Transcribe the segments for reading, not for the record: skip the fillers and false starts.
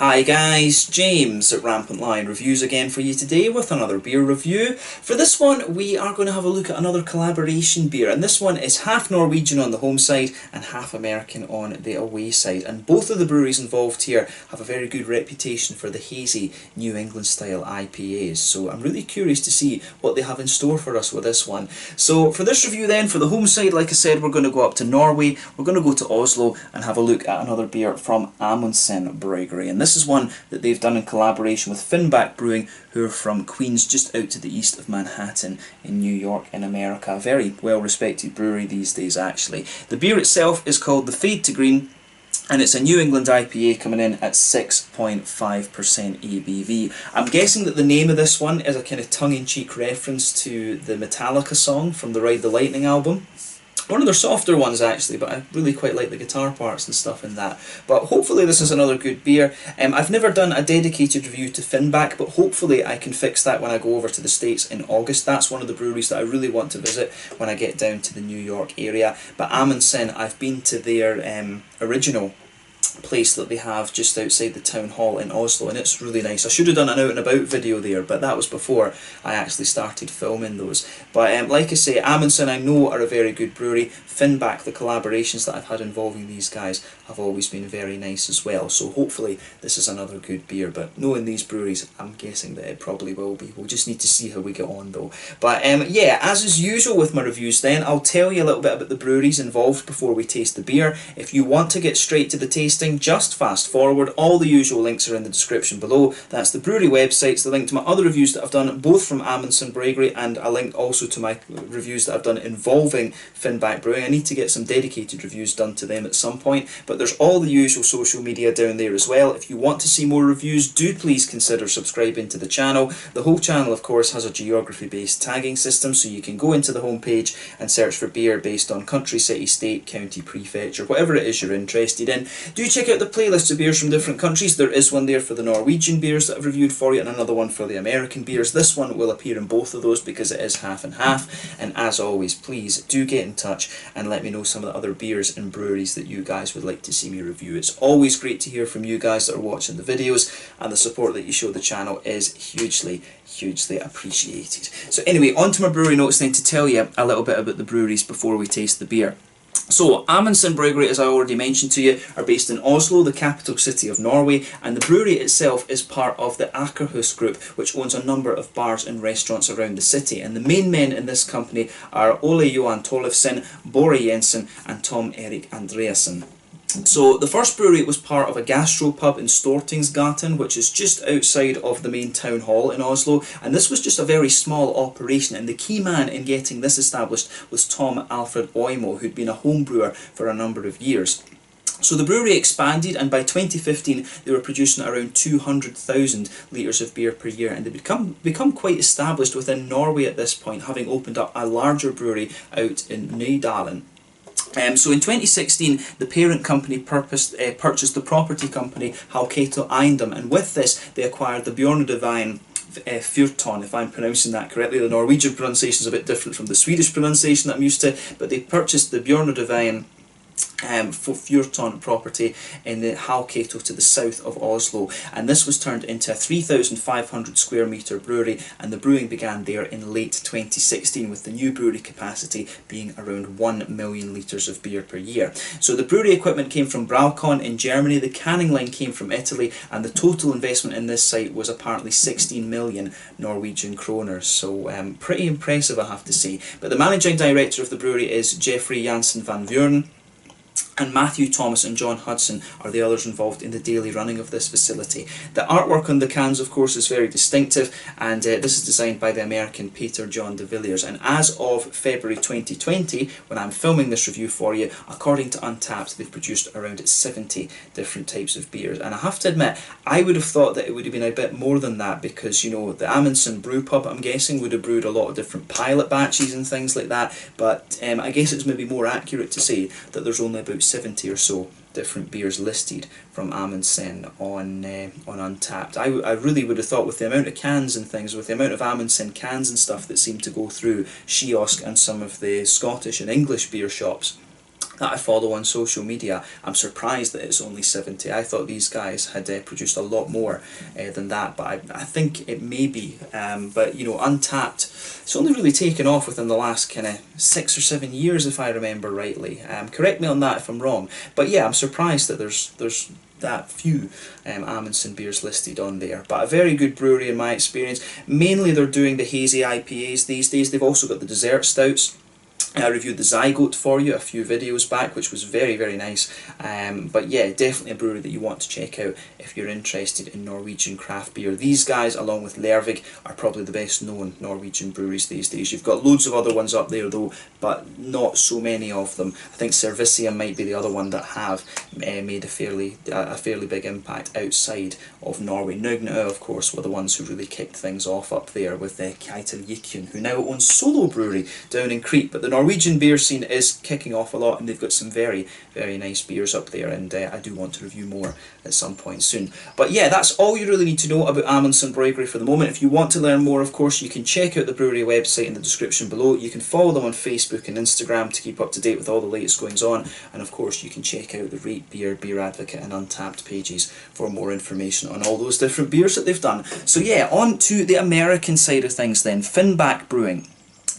Hi guys, James at Rampant Lion Reviews again for you today with another beer review. For this one we are going to have a look at another collaboration beer, and this one is half Norwegian on the home side and half American on the away side, and both of the breweries involved here have a very good reputation for the hazy New England style IPAs, so I'm really curious to see what they have in store for us with this one. So for this review then, for the home side, like I said, we're going to go up to Norway, we're going to go to Oslo and have a look at another beer from Amundsen Bryggeri, and this is one that they've done in collaboration with Finback Brewing, who are from Queens, just out to the east of Manhattan in New York in America. A very well respected brewery these days actually. The beer itself is called the Fade to Green, and it's a New England IPA coming in at 6.5% ABV. I'm guessing that the name of this one is a kind of tongue-in-cheek reference to the Metallica song from the Ride the Lightning album. One of their softer ones actually, but I really quite like the guitar parts and stuff in that. But hopefully this is another good beer. I've never done a dedicated review to Finback, but hopefully I can fix that when I go over to the States in August. That's one of the breweries that I really want to visit when I get down to the New York area. But Amundsen, I've been to their original place that they have just outside the town hall in Oslo, and it's really nice. I should have done an out and about video there, but that was before I actually started filming those. But like I say, Amundsen I know are a very good brewery. Finback, the collaborations that I've had involving these guys have always been very nice as well, so hopefully this is another good beer. But knowing these breweries, I'm guessing that it probably will be. We'll just need to see how we get on though. But yeah, as is usual with my reviews then, I'll tell you a little bit about the breweries involved before we taste the beer. If you want to get straight to the tasting, just fast forward. All the usual links are in the description below. That's the brewery websites, the link to my other reviews that I've done both from Amundsen Bryggeri, and a link also to my reviews that I've done involving Finback Brewing. I need to get some dedicated reviews done to them at some point, but there's all the usual social media down there as well. If you want to see more reviews, do please consider subscribing to the channel. The whole channel of course has a geography based tagging system, so you can go into the homepage and search for beer based on country, city, state, county, prefecture, whatever it is you're interested in. Do check out the playlist of beers from different countries. There is one there for the Norwegian beers that I've reviewed for you, and another one for the American beers. This one will appear in both of those because it is half and half. And as always, please do get in touch and let me know some of the other beers and breweries that you guys would like to see me review. It's always great to hear from you guys that are watching the videos, and the support that you show the channel is hugely appreciated. So anyway, on to my brewery notes then, to tell you a little bit about the breweries before we taste the beer. So, Amundsen Bryggeri, as I already mentioned to you, are based in Oslo, the capital city of Norway, and the brewery itself is part of the Akerhus Group, which owns a number of bars and restaurants around the city. And the main men in this company are Ole Johan Tollefsen, Bore Jensen and Tom Erik Andreasen. So the first brewery was part of a gastropub in Stortingsgaten, which is just outside of the main town hall in Oslo, and this was just a very small operation, and the key man in getting this established was Tom Alfred Oimo, who'd been a home brewer for a number of years. So the brewery expanded, and by 2015 they were producing around 200,000 litres of beer per year, and they'd become quite established within Norway at this point, having opened up a larger brewery out in Nydalen. So in 2016, the parent company purchased the property company Hauketo Eiendom, and with this they acquired the Bjørnedevine Fyrton, if I'm pronouncing that correctly. The Norwegian pronunciation is a bit different from the Swedish pronunciation that I'm used to, but they purchased the Bjørnedevine for Fyrton property in the Hauketo to the south of Oslo, and this was turned into a 3,500 square metre brewery, and the brewing began there in late 2016, with the new brewery capacity being around 1 million litres of beer per year. So the brewery equipment came from Braukon in Germany, the canning line came from Italy, and the total investment in this site was apparently 16 million Norwegian kroner, so pretty impressive I have to say. But the managing director of the brewery is Jeffrey Jansen van Vuren, and Matthew Thomas and John Hudson are the others involved in the daily running of this facility. The artwork on the cans, of course, is very distinctive, and this is designed by the American Peter John de Villiers. And as of February 2020, when I'm filming this review for you, according to Untappd, they've produced around 70 different types of beers. And I have to admit, I would have thought that it would have been a bit more than that, because, you know, the Amundsen brew pub, I'm guessing, would have brewed a lot of different pilot batches and things like that. But I guess it's maybe more accurate to say that there's only about 70 or so different beers listed from Amundsen on Untappd. I really would have thought, with the amount of cans and things, with the amount of Amundsen cans and stuff that seem to go through Kiosk and some of the Scottish and English beer shops, that I follow on social media, I'm surprised that it's only 70. I thought these guys had produced a lot more than that, but I think it may be. But you know, Untappd, it's only really taken off within the last kind of 6 or 7 years, if I remember rightly. Correct me on that if I'm wrong. But yeah, I'm surprised that there's that few Amundsen beers listed on there. But a very good brewery in my experience. Mainly they're doing the hazy IPAs these days. They've also got the dessert stouts. I reviewed the Zygote for you a few videos back, which was very, very nice. But yeah, definitely a brewery that you want to check out if you're interested in Norwegian craft beer. These guys, along with Lervig, are probably the best known Norwegian breweries these days. You've got loads of other ones up there though, but not so many of them. I think Servicium might be the other one that have made a fairly big impact outside of Norway. Nøgnø, of course, were the ones who really kicked things off up there with Keitel Jikjun, who now owns Solo Brewery down in Crete. But the Norwegian beer scene is kicking off a lot, and they've got some very, very nice beers up there, and I do want to review more at some point soon. But yeah, that's all you really need to know about Amundsen Bryggeri for the moment. If you want to learn more, of course, you can check out the brewery website in the description below. You can follow them on Facebook and Instagram to keep up to date with all the latest goings on, and of course you can check out the Rate Beer, Beer Advocate and Untappd pages for more information on all those different beers that they've done. So yeah, on to the American side of things then, Finback Brewing.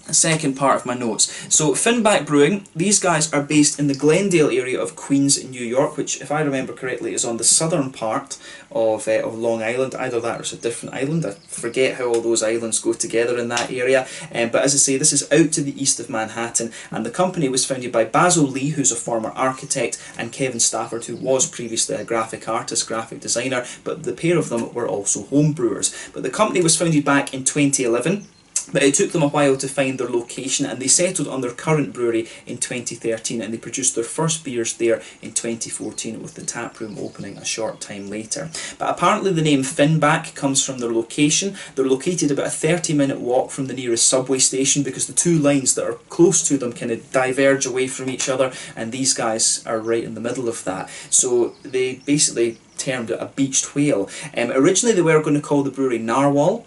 Second part of my notes. So Finback Brewing, these guys are based in the Glendale area of Queens in New York, which if I remember correctly is on the southern part of Long Island. Either that or it's a different island. I forget how all those islands go together in that area. But as I say, this is out to the east of Manhattan, and the company was founded by Basil Lee, who's a former architect, and Kevin Stafford, who was previously a graphic artist, graphic designer, but the pair of them were also home brewers. But the company was founded back in 2011. But it took them a while to find their location, and they settled on their current brewery in 2013, and they produced their first beers there in 2014, with the tap room opening a short time later. But apparently the name Finback comes from their location. They're located about a 30-minute walk from the nearest subway station, because the two lines that are close to them kind of diverge away from each other, and these guys are right in the middle of that. So they basically termed it a beached whale. Originally they were going to call the brewery Narwhal,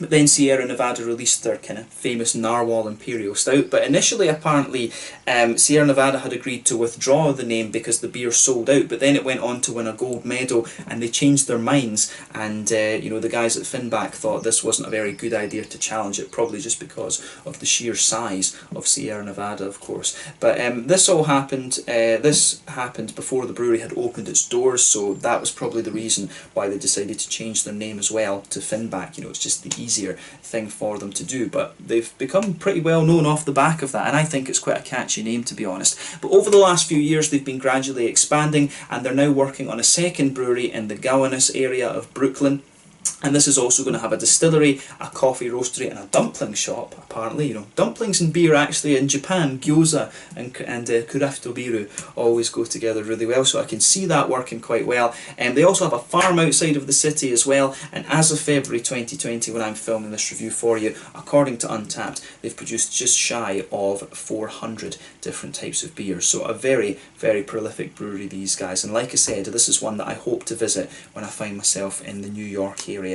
but then Sierra Nevada released their kind of famous Narwhal Imperial Stout. But initially, apparently, Sierra Nevada had agreed to withdraw the name because the beer sold out. But then it went on to win a gold medal, and they changed their minds. And you know, the guys at Finback thought this wasn't a very good idea to challenge it, probably just because of the sheer size of Sierra Nevada, of course. But this all happened. This happened before the brewery had opened its doors, so that was probably the reason why they decided to change their name as well to Finback. You know, it's just the easier thing for them to do, but they've become pretty well known off the back of that, and I think it's quite a catchy name, to be honest. But over the last few years they've been gradually expanding, and they're now working on a second brewery in the Gowanus area of Brooklyn. And this is also going to have a distillery, a coffee roastery, and a dumpling shop. Apparently, you know, dumplings and beer actually in Japan, gyoza and kuraftobiru always go together really well. So I can see that working quite well. And they also have a farm outside of the city as well. And as of February 2020, when I'm filming this review for you, according to Untappd, they've produced just shy of 400 different types of beer. So a very, very prolific brewery, these guys. And like I said, this is one that I hope to visit when I find myself in the New York area.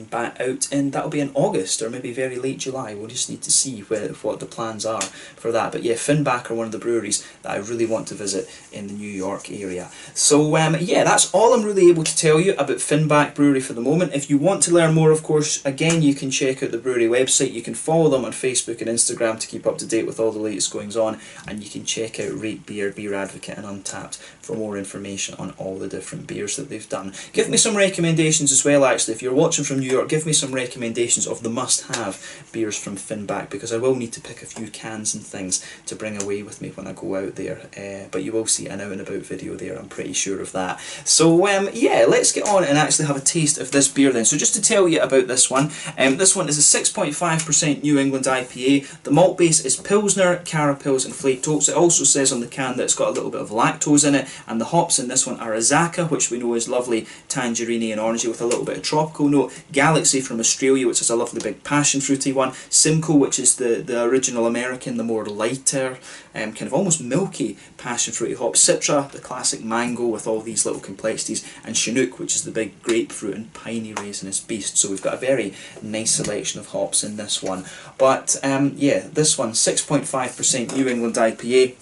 Back out, and that'll be in August or maybe very late July. We'll just need to see what the plans are for that. But yeah, Finback are one of the breweries that I really want to visit in the New York area. So yeah, that's all I'm really able to tell you about Finback Brewery for the moment. If you want to learn more, of course, again, you can check out the brewery website. You can follow them on Facebook and Instagram to keep up to date with all the latest goings on, and you can check out Rate Beer, Beer Advocate and Untappd for more information on all the different beers that they've done. Give me some recommendations as well, actually. If you're watching from New York, give me some recommendations of the must-have beers from Finback, because I will need to pick a few cans and things to bring away with me when I go out there. But you will see an out and about video there, I'm pretty sure of that. So yeah, let's get on and actually have a taste of this beer then. So just to tell you about this one is a 6.5% New England IPA. The malt base is Pilsner, Carapils and Flaked Oats. It also says on the can that it's got a little bit of lactose in it, and the hops in this one are Azaka, which we know is lovely tangerine and orangey with a little bit of tropical note, Galaxy from Australia, which is a lovely big passion fruity one, Simcoe, which is the original American, the more lighter, kind of almost milky passion fruity hop, Citra, the classic mango with all these little complexities, and Chinook, which is the big grapefruit and piney resinous beast. So we've got a very nice selection of hops in this one. But yeah, this one, 6.5% New England IPA.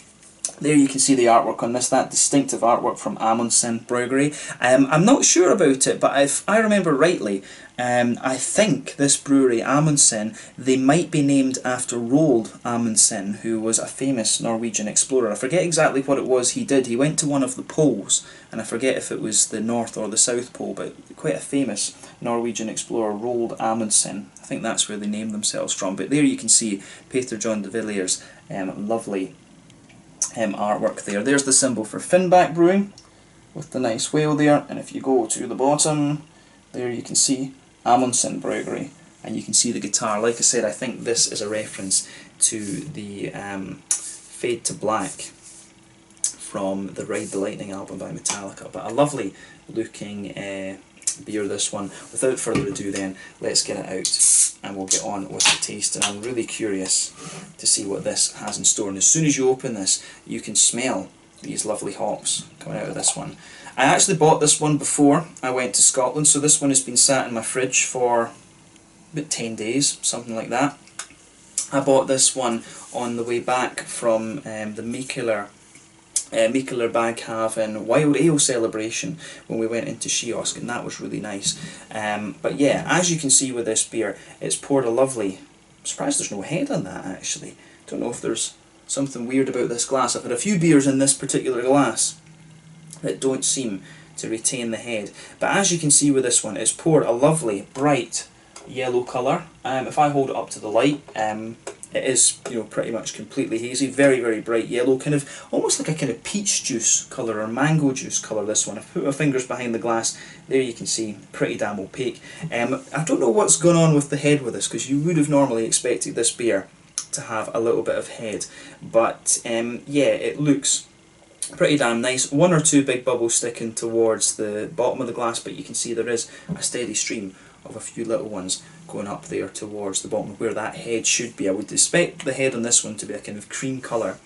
There you can see the artwork on this, that distinctive artwork from Amundsen Bryggeri. I'm not sure about it, but if I remember rightly, I think this brewery, Amundsen, they might be named after Roald Amundsen, who was a famous Norwegian explorer. I forget exactly what it was he did. He went to one of the poles, and I forget if it was the North or the South Pole, but quite a famous Norwegian explorer, Roald Amundsen. I think that's where they named themselves from. But there you can see Peter John de Villiers' lovely artwork there. There's the symbol for Finback Brewing with the nice whale there, and if you go to the bottom there you can see Amundsen Bryggeri, and you can see the guitar. Like I said, I think this is a reference to the Fade to Black from the Ride the Lightning album by Metallica, but a lovely looking beer, this one. Without further ado then, let's get it out and we'll get on with the taste. And I'm really curious to see what this has in store, and as soon as you open this you can smell these lovely hops coming out of this one. I actually bought this one before I went to Scotland, so this one has been sat in my fridge for about 10 days, something like that. I bought this one on the way back from the Mikkeller Baghaven Wild Ale celebration when we went into Skiosk, and that was really nice. But yeah, as you can see with this beer, it's poured a lovely... I'm surprised there's no head on that actually. Don't know if there's something weird about this glass. I've had a few beers in this particular glass that don't seem to retain the head. But as you can see with this one, it's poured a lovely bright yellow colour. If I hold it up to the light, it is, you know, pretty much completely hazy, very, very bright yellow, kind of almost like a kind of peach juice colour or mango juice colour, this one. I've put my fingers behind the glass, there you can see, pretty damn opaque. I don't know what's going on with the head with this, because you would have normally expected this beer to have a little bit of head, but yeah, it looks pretty damn nice. One or two big bubbles sticking towards the bottom of the glass, but you can see there is a steady stream of a few little ones going up there towards the bottom where that head should be. I would expect the head on this one to be a kind of cream colour,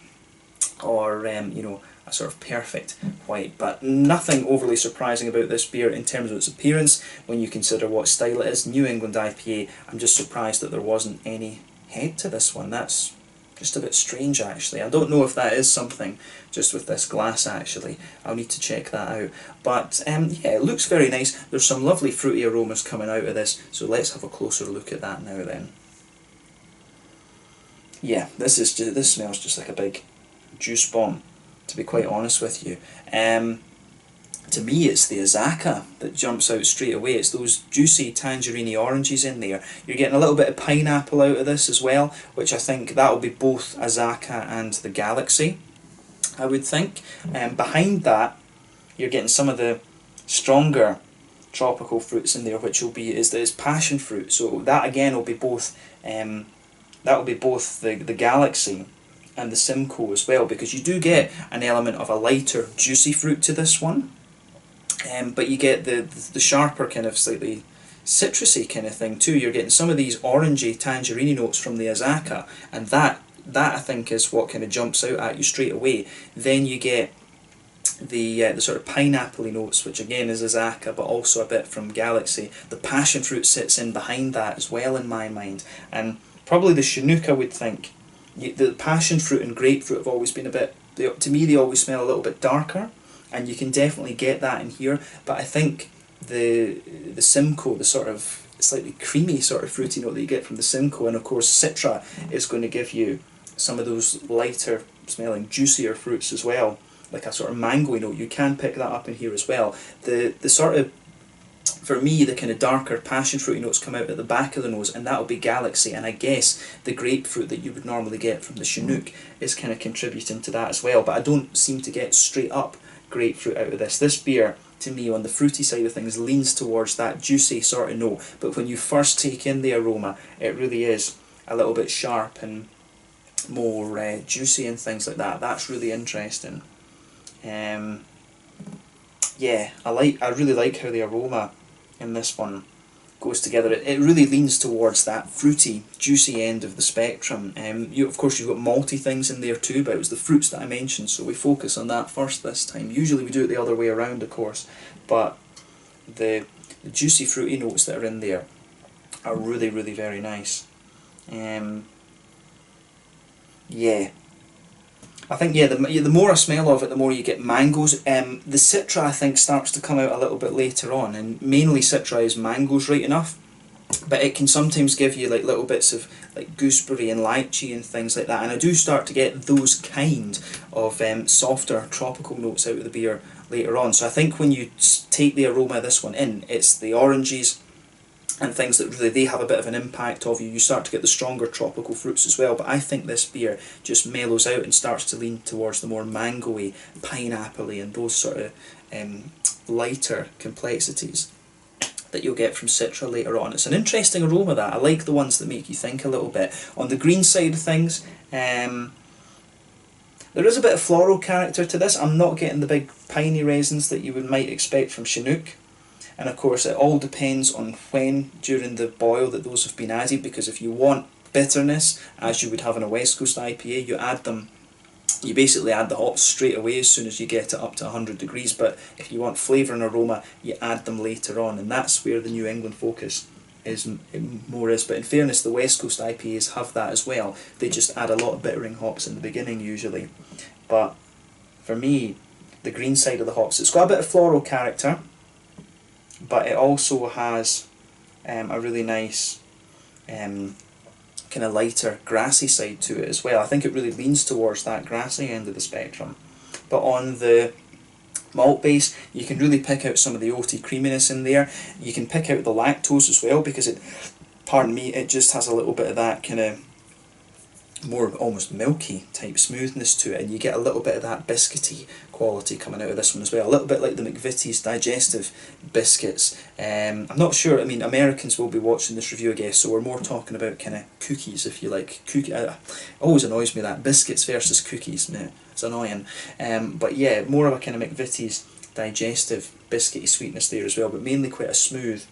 or you know, a sort of perfect white, but nothing overly surprising about this beer in terms of its appearance when you consider what style it is. New England IPA. I'm just surprised that there wasn't any head to this one. That's just a bit strange actually. I don't know if that is something just with this glass actually. I'll need to check that out. But yeah, it looks very nice. There's some lovely fruity aromas coming out of this, so let's have a closer look at that now then. Yeah, this smells just like a big juice bomb, to be quite honest with you. To me, it's the Azaka that jumps out straight away. It's those juicy tangerine oranges in there. You're getting a little bit of pineapple out of this as well, which I think that will be both Azaka and the Galaxy, I would think. Behind that, you're getting some of the stronger tropical fruits in there, which will be is passion fruit. So that again will be both the Galaxy and the Simcoe as well, because you do get an element of a lighter juicy fruit to this one. But you get the sharper kind of slightly citrusy kind of thing too. You're getting some of these orangey tangerine notes from the Azaka, and that I think is what kind of jumps out at you straight away. Then you get the sort of pineapple-y notes, which again is Azaka, but also a bit from Galaxy. The passion fruit sits in behind that as well in my mind, and probably the Chinook, I would think. The passion fruit and grapefruit have always been a bit, to me they always smell a little bit darker, and you can definitely get that in here. But I think the Simcoe, the sort of slightly creamy sort of fruity note that you get from the Simcoe, and of course Citra is going to give you some of those lighter smelling juicier fruits as well, like a sort of mango-y note. You can pick that up in here as well. The sort of, for me, the kind of darker passion fruity notes come out at the back of the nose, and that'll be Galaxy, and I guess the grapefruit that you would normally get from the Chinook is kind of contributing to that as well. But I don't seem to get straight up grapefruit out of this. This beer, to me, on the fruity side of things, leans towards that juicy sort of note, but when you first take in the aroma, it really is a little bit sharp and more juicy and things like that. That's really interesting. Yeah, I really like how the aroma in this one goes together. It really leans towards that fruity, juicy end of the spectrum. Of course you've got malty things in there too, but it was the fruits that I mentioned, so we focus on that first this time. Usually we do it the other way around, of course, but the juicy fruity notes that are in there are really, really very nice. Yeah, I think, yeah, the more I smell of it, the more you get mangoes. The Citra, I think, starts to come out a little bit later on, and mainly Citra is mangoes right enough, but it can sometimes give you like little bits of like gooseberry and lychee and things like that, and I do start to get those kind of softer tropical notes out of the beer later on. So I think when you take the aroma of this one in, it's the oranges and things that really they have a bit of an impact of you. You start to get the stronger tropical fruits as well, but I think this beer just mellows out and starts to lean towards the more mango-y, pineapple-y and those sort of lighter complexities that you'll get from Citra later on. It's an interesting aroma, that. I like the ones that make you think a little bit. On the green side of things, there is a bit of floral character to this. I'm not getting the big piney resins that you might expect from Chinook. And of course it all depends on when during the boil that those have been added, because if you want bitterness, as you would have in a West Coast IPA, you basically add the hops straight away as soon as you get it up to 100 degrees, but if you want flavour and aroma, you add them later on, and that's where the New England focus is more is. But in fairness, the West Coast IPAs have that as well. They just add a lot of bittering hops in the beginning usually. But for me, the green side of the hops, it's got a bit of floral character, but it also has a really nice kind of lighter grassy side to it as well. I think it really leans towards that grassy end of the spectrum. But on the malt base, you can really pick out some of the oaty creaminess in there. You can pick out the lactose as well, because it, pardon me, it just has a little bit of that kind of more almost milky type smoothness to it, and you get a little bit of that biscuity quality coming out of this one as well, a little bit like the McVitie's digestive biscuits. I'm not sure, I mean, Americans will be watching this review, I guess, so we're more talking about kind of cookies, if you like. Always annoys me that, biscuits versus cookies, man, it's annoying. But yeah, more of a kind of McVitie's digestive biscuity sweetness there as well, but mainly quite a smooth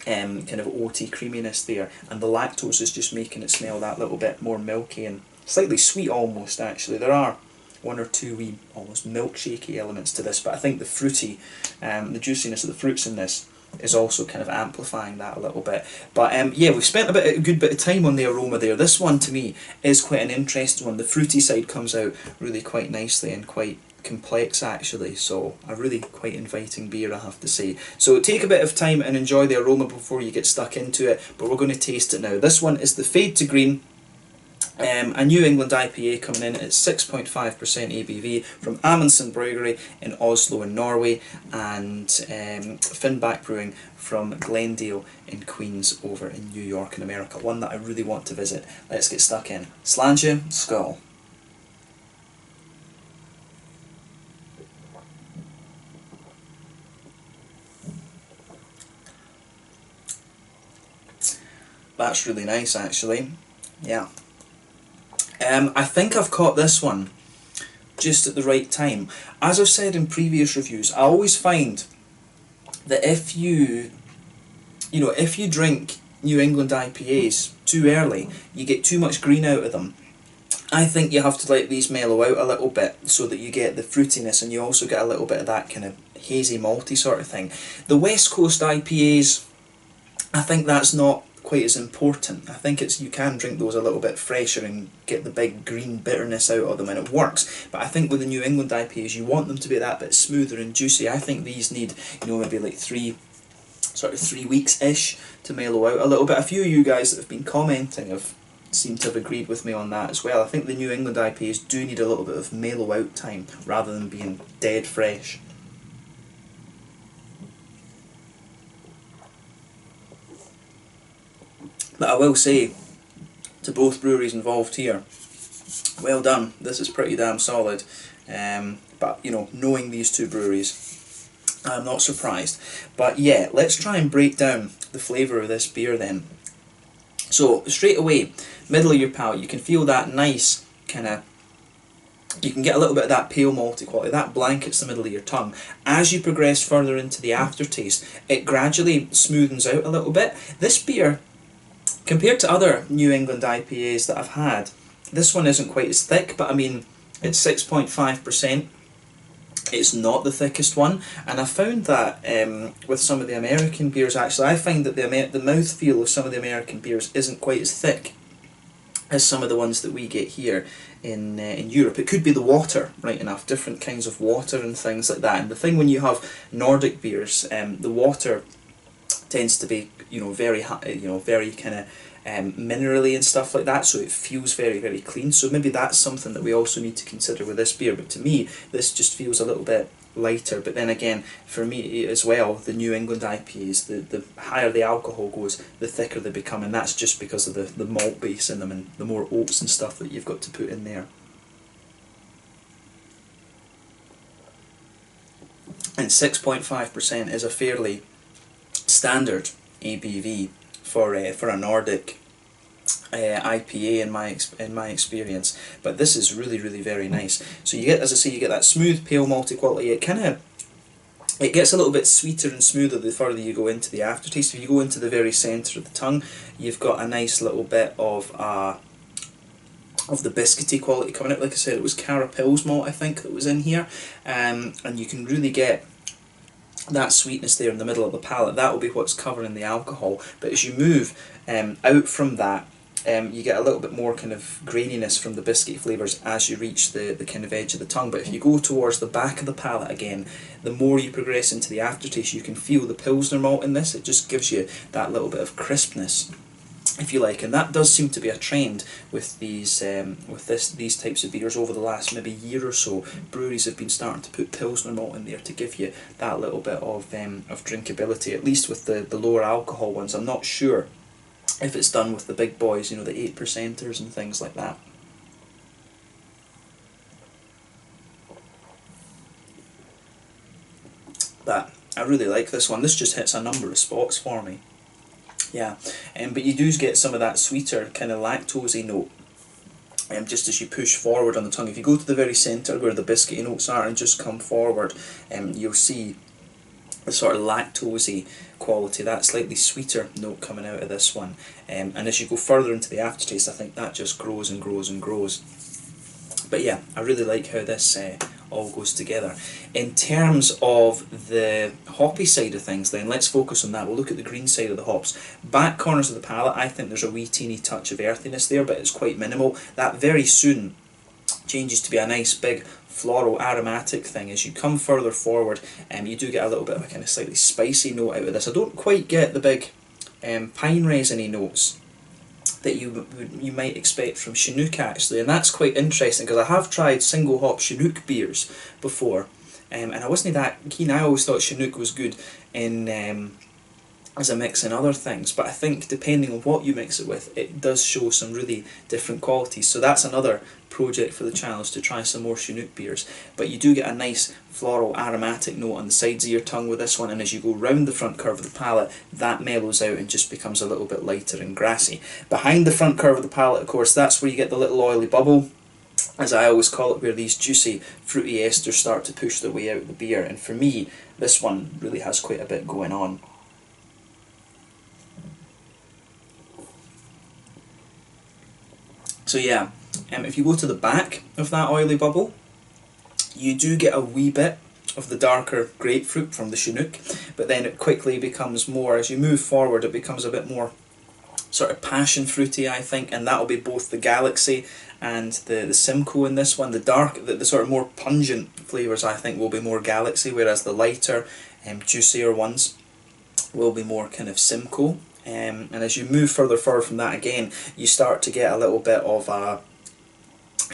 kind of oaty creaminess there, and the lactose is just making it smell that little bit more milky and slightly sweet almost. Actually, there are one or two wee almost milkshakey elements to this, but I think the fruity, the juiciness of the fruits in this is also kind of amplifying that a little bit. But yeah, we've spent a good bit of time on the aroma there. This one to me is quite an interesting one. The fruity side comes out really quite nicely and quite complex actually, so a really quite inviting beer, I have to say. So take a bit of time and enjoy the aroma before you get stuck into it, but we're going to taste it now. This one is the Fade to Green, a New England IPA coming in at 6.5% ABV from Amundsen Bryggeri in Oslo in Norway, and Finback Brewing from Glendale in Queens over in New York in America. One that I really want to visit. Let's get stuck in. Sláinte, skål. That's really nice actually, yeah. I think I've caught this one just at the right time. As I've said in previous reviews, I always find that if you drink New England IPAs too early, you get too much green out of them. I think you have to let these mellow out a little bit so that you get the fruitiness, and you also get a little bit of that kind of hazy malty sort of thing. The West Coast IPAs, I think that's not quite as important. I think you can drink those a little bit fresher and get the big green bitterness out of them, and it works. But I think with the New England IPAs, you want them to be that bit smoother and juicy. I think these need, maybe like 3 weeks-ish to mellow out a little bit. A few of you guys that have been commenting seem to have agreed with me on that as well. I think the New England IPAs do need a little bit of mellow out time rather than being dead fresh. But I will say to both breweries involved here, well done, this is pretty damn solid. But knowing these two breweries, I'm not surprised. But yeah, let's try and break down the flavour of this beer then. So straight away, middle of your palate, you can feel that nice kind of, you can get a little bit of that pale malty quality, that blankets the middle of your tongue. As you progress further into the aftertaste, it gradually smoothens out a little bit. This beer, compared to other New England IPAs that I've had, this one isn't quite as thick, but I mean, it's 6.5%. It's not the thickest one, and I found that with some of the American beers, actually, I find that the mouthfeel of some of the American beers isn't quite as thick as some of the ones that we get here in Europe. It could be the water, right enough, different kinds of water and things like that. And the thing when you have Nordic beers, the water tends to be, very very kind of minerally and stuff like that, so it feels very, very clean. So maybe that's something that we also need to consider with this beer. But to me, this just feels a little bit lighter. But then again, for me as well, the New England IPAs, the higher the alcohol goes, the thicker they become, and that's just because of the malt base in them and the more oats and stuff that you've got to put in there. And 6.5% is a fairly standard ABV for a Nordic IPA in my experience. But this is really, really very nice. So you get, as I say, you get that smooth pale malty quality. It gets a little bit sweeter and smoother the further you go into the aftertaste. If you go into the very centre of the tongue, you've got a nice little bit of the biscuity quality coming out. Like I said, it was Cara Pils malt, I think, that was in here, and you can really get that sweetness there in the middle of the palate. That will be what's covering the alcohol. But as you move out from that, you get a little bit more kind of graininess from the biscuit flavours as you reach the kind of edge of the tongue. But if you go towards the back of the palate again, the more you progress into the aftertaste, you can feel the Pilsner malt in this. It just gives you that little bit of crispness, if you like, and that does seem to be a trend with these these types of beers over the last maybe year or so. Breweries have been starting to put Pilsner malt in there to give you that little bit of drinkability, at least with the lower alcohol ones. I'm not sure if it's done with the big boys, the 8%ers and things like that. But I really like this one. This just hits a number of spots for me. Yeah, but you do get some of that sweeter kind of lactosey note just as you push forward on the tongue. If you go to the very centre where the biscuity notes are and just come forward, you'll see the sort of lactosey quality, that slightly sweeter note coming out of this one. And as you go further into the aftertaste, I think that just grows and grows and grows. But yeah, I really like how this all goes together. In terms of the hoppy side of things then, let's focus on that. We'll look at the green side of the hops. Back corners of the palate, I think there's a wee teeny touch of earthiness there, but it's quite minimal. That very soon changes to be a nice big floral aromatic thing. As you come further forward, you do get a little bit of a kind of slightly spicy note out of this. I don't quite get the big pine resiny notes that you might expect from Chinook actually, and that's quite interesting because I have tried single hop Chinook beers before, and I wasn't that keen. I always thought Chinook was good in as a mix in other things, but I think depending on what you mix it with, it does show some really different qualities. So that's another project for the channel, is to try some more Chinook beers. But you do get a nice floral aromatic note on the sides of your tongue with this one, and as you go round the front curve of the palate, that mellows out and just becomes a little bit lighter and grassy. Behind the front curve of the palate, of course, that's where you get the little oily bubble, as I always call it, where these juicy fruity esters start to push their way out of the beer. And for me, this one really has quite a bit going on. So yeah, if you go to the back of that oily bubble, you do get a wee bit of the darker grapefruit from the Chinook, but then it quickly becomes more, as you move forward, it becomes a bit more sort of passion fruity, I think, and that'll be both the Galaxy and the Simcoe in this one. The sort of more pungent flavours, I think, will be more Galaxy, whereas the lighter, juicier ones will be more kind of Simcoe. And as you move further forward from that again, you start to get a little bit of a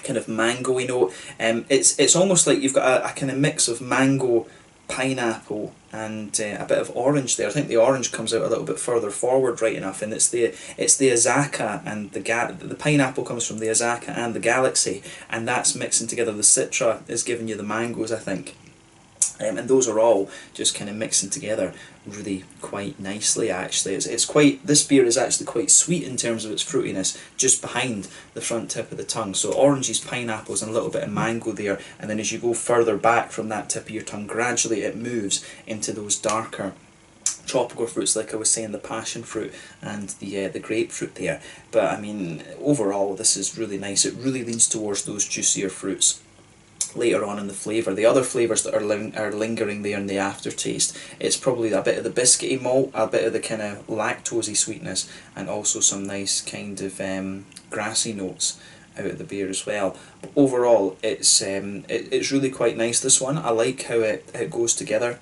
kind of mango-y note. It's almost like you've got a kind of mix of mango, pineapple and a bit of orange there. I think the orange comes out a little bit further forward, right enough, and it's the Azaka and the pineapple comes from the Azaka and the Galaxy, and that's mixing together. The Citra is giving you the mangoes, I think. And those are all just kind of mixing together really quite nicely actually. This beer is actually quite sweet in terms of its fruitiness, just behind the front tip of the tongue. So oranges, pineapples and a little bit of mango there, and then as you go further back from that tip of your tongue, gradually it moves into those darker tropical fruits, like I was saying, the passion fruit and the grapefruit there. But I mean, overall this is really nice. It really leans towards those juicier fruits later on in the flavour. The other flavours that are lingering there in the aftertaste, it's probably a bit of the biscuity malt, a bit of the kind of lactosey sweetness, and also some nice kind of grassy notes out of the beer as well. But overall, it's really quite nice, this one. I like how it goes together.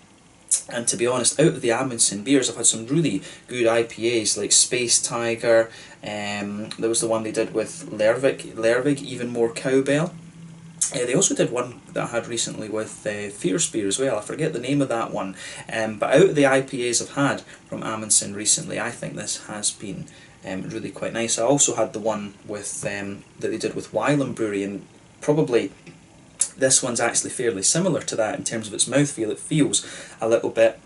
And to be honest, out of the Amundsen beers, I've had some really good IPAs like Space Tiger. There was the one they did with Lervig, Even More Cowbell. They also did one that I had recently with Fierce Beer as well. I forget the name of that one. But out of the IPAs I've had from Amundsen recently, I think this has been really quite nice. I also had the one with that they did with Wylam Brewery, and probably this one's actually fairly similar to that in terms of its mouthfeel. It feels a little bit,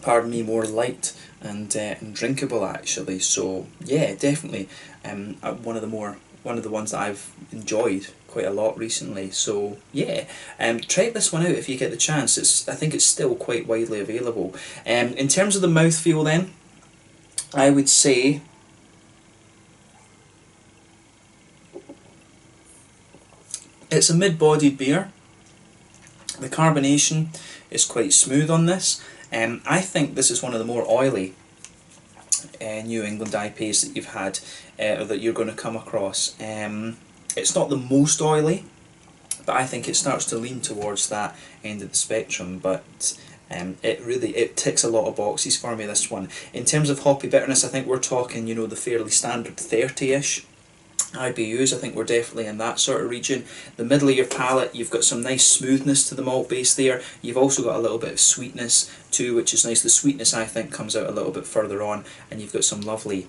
pardon me, more light and drinkable actually. So yeah, definitely one of the ones that I've enjoyed quite a lot recently. So yeah, check this one out if you get the chance. I think it's still quite widely available. In terms of the mouthfeel then, I would say it's a mid-bodied beer. The carbonation is quite smooth on this. I think this is one of the more oily New England IPAs that you've had, or that you're going to come across. It's not the most oily, but I think it starts to lean towards that end of the spectrum. But it ticks a lot of boxes for me, this one. In terms of hoppy bitterness, I think we're talking, you know, the fairly standard 30-ish IBUs. I think we're definitely in that sort of region. The middle of your palate, you've got some nice smoothness to the malt base there. You've also got a little bit of sweetness too, which is nice. The sweetness, I think, comes out a little bit further on, and you've got some lovely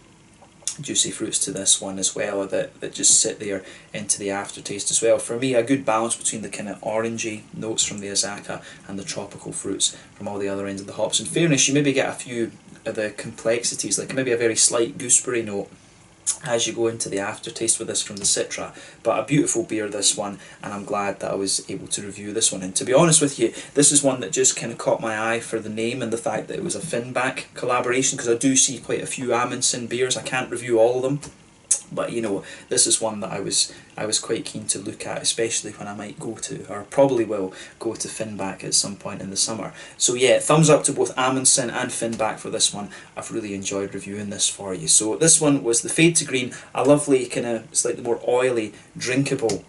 juicy fruits to this one as well that just sit there into the aftertaste as well. For me, a good balance between the kind of orangey notes from the Azaka and the tropical fruits from all the other ends of the hops. In fairness, you maybe get a few of the complexities, like maybe a very slight gooseberry note as you go into the aftertaste with this from the Citra. But a beautiful beer, this one, and I'm glad that I was able to review this one. And to be honest with you, this is one that just kind of caught my eye for the name and the fact that it was a Finback collaboration, because I do see quite a few Amundsen beers. I can't review all of them, but you know, this is one that I was quite keen to look at, especially when I might go to, or probably will go to, Finback at some point in the summer. So yeah, thumbs up to both Amundsen and Finback for this one. I've really enjoyed reviewing this for you. So this one was the Fade to Green, a lovely kind of slightly more oily, drinkable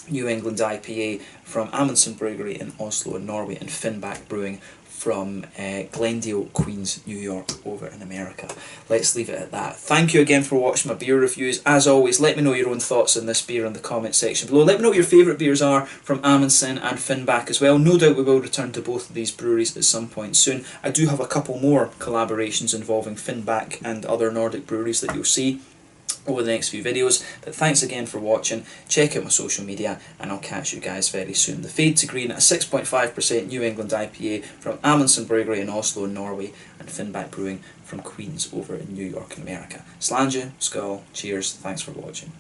New England IPA from Amundsen Bryggeri in Oslo in Norway, and Finback Brewing from Glendale, Queens, New York, over in America. Let's leave it at that. Thank you again for watching my beer reviews. As always, let me know your own thoughts on this beer in the comment section below. Let me know what your favourite beers are from Amundsen and Finback as well. No doubt we will return to both of these breweries at some point soon. I do have a couple more collaborations involving Finback and other Nordic breweries that you'll see over the next few videos. But thanks again for watching. Check out my social media, and I'll catch you guys very soon. The Fade to Green, a 6.5% New England IPA from Amundsen Bryggeri in Oslo in Norway, and Finback Brewing from Queens over in New York in America. Slàinte, skål, cheers, thanks for watching.